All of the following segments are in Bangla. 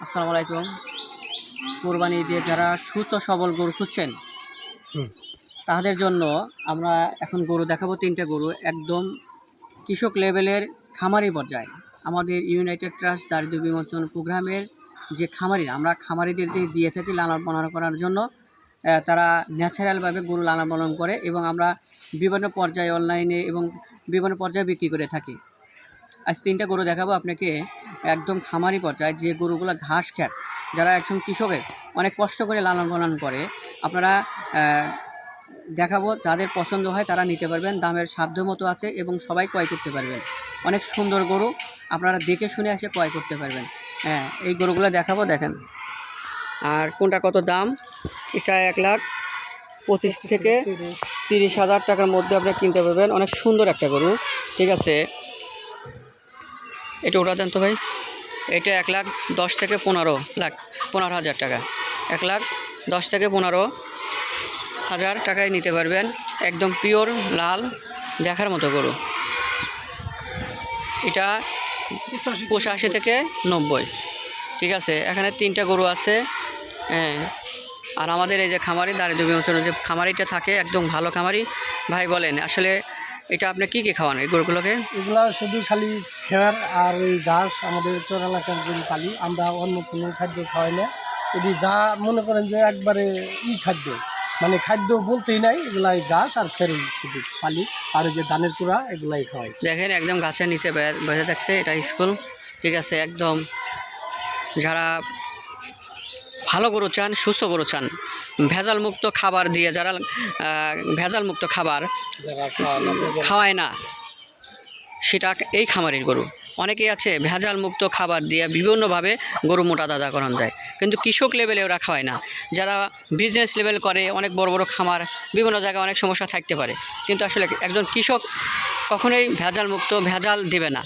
আসসালামু আলাইকুম। কোরবানি দিয়ে যারা সুস্থ সবল গরু খুঁজছেন তাদের জন্য আমরা এখন গরু দেখাবো। 3টে গরু একদম কৃষক লেভেলের খামারি পর্যায়ে। আমাদের ইউনাইটেড ট্রাস্ট দারিদ্র্য বিমোচন প্রোগ্রামের যে খামারি, আমরা খামারিদের দিয়ে থাকি লালন পালন করার জন্য। তারা ন্যাচারালভাবে গরু লালন পালন করে এবং আমরা বিভিন্ন পর্যায়ে অনলাইনে এবং বিভিন্ন পর্যায়ে বিক্রি করে থাকি। আজ 3টে গরু দেখাবো আপনাকে একদম খামারি পর্যায়ে, যে গরুগুলো ঘাস খ্যাত, যারা একজন কৃষকের অনেক কষ্ট করে লালন পালন করে। আপনারা দেখাবো, যাদের পছন্দ হয় তারা নিতে পারবেন, দামের সাধ্য মতো আছে এবং সবাই ক্রয় করতে পারবেন। অনেক সুন্দর গরু, আপনারা দেখে শুনে এসে ক্রয় করতে পারবেন। এই গরুগুলো দেখাবো, দেখেন। আর কোনটা কত দাম, এটা 1,25,000 থেকে 30,000 টাকার মধ্যে আপনারা কিনতে পারবেন। অনেক সুন্দর একটা গরু, ঠিক আছে। এটা ওটা দেন তো ভাই। এটা 1,10,000 থেকে 15,000 টাকা। 1,10,000 থেকে 15,000 টাকায় নিতে পারবেন। একদম পিওর লাল, দেখার মতো গরু। এটা 85 থেকে 90, ঠিক আছে। এখানে 3টা গরু আছে। আর আমাদের এই যে খামারি দারিদ্র্য বিমোচনের যে খামারিটা থাকে, একদম ভালো খামারি ভাই। বলেন আসলে এটা আপনি কী খাওয়ান এই গরুগুলোকে? এগুলা শুধু খালি খেয়ার আর ওই ঘাস, আমাদের চর এলাকার গরু পালি আমরা, অন্য কোনো খাদ্য খাওয়াই না। এটি যা মনে করেন যে একবারে খাদ্য, মানে খাদ্য বলতেই নাই, এগুলাই ঘাস আর খেরই শুধু পালি। আর ওই যে ধানের কুড়া এগুলাই খাওয়াই। দেখেন একদম গাছের নিচে বেঁধে থাকছে, এটা স্কুল, ঠিক আছে। একদম যারা ভালো গরু চান, সুস্থ গরু চান, ভেজাল মুক্ত খাবার দিয়ে, যারা ভেজাল মুক্ত খাবার খাওয়ায় না, সেটা এই খামারের গরু। অনেকেই আছে ভেজাল মুক্ত খাবার দিয়ে বিভিন্নভাবে গরু মোটা তাজা করানো যায়, কিন্তু কৃষক লেভেলে ওরা খাওয়ায় না। যারা বিজনেস লেভেল করে, অনেক বড় বড় খামার, বিভিন্ন জায়গায় অনেক সমস্যা থাকতে পারে, কিন্তু আসলে একজন কৃষক কখনোই ভেজাল মুক্ত ভেজাল দেবে না।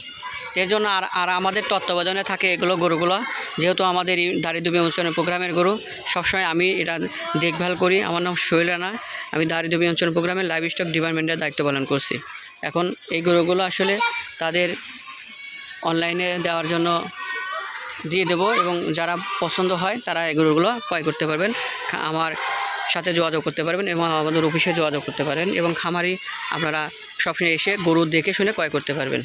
এর জন্য আর আমাদের তত্ত্বাবধানে থাকে এগুলো গরুগুলো। যেহেতু আমাদের দারিদ্র্য বিমোচনের প্রোগ্রামের গরু, সবসময় আমি এটা দেখভাল করি। আমার নাম সোহেল রানা, আমি দারিদ্র্য বিমোচন প্রোগ্রামের লাইভ স্টক ডিপার্টমেন্টের দায়িত্ব পালন করছি। এখন এই গরুগুলো আসলে তাদের অনলাইনে দেওয়ার জন্য দিয়ে দেব, এবং যারা পছন্দ হয় তারা এই গরুগুলো ক্রয় করতে পারবেন, আমার সাথে যোগাযোগ করতে পারবেন এবং আমাদের অফিসে যোগাযোগ করতে পারেন। এবং খামারি আপনারা সবসময় এসে গরু দেখে শুনে ক্রয় করতে পারবেন।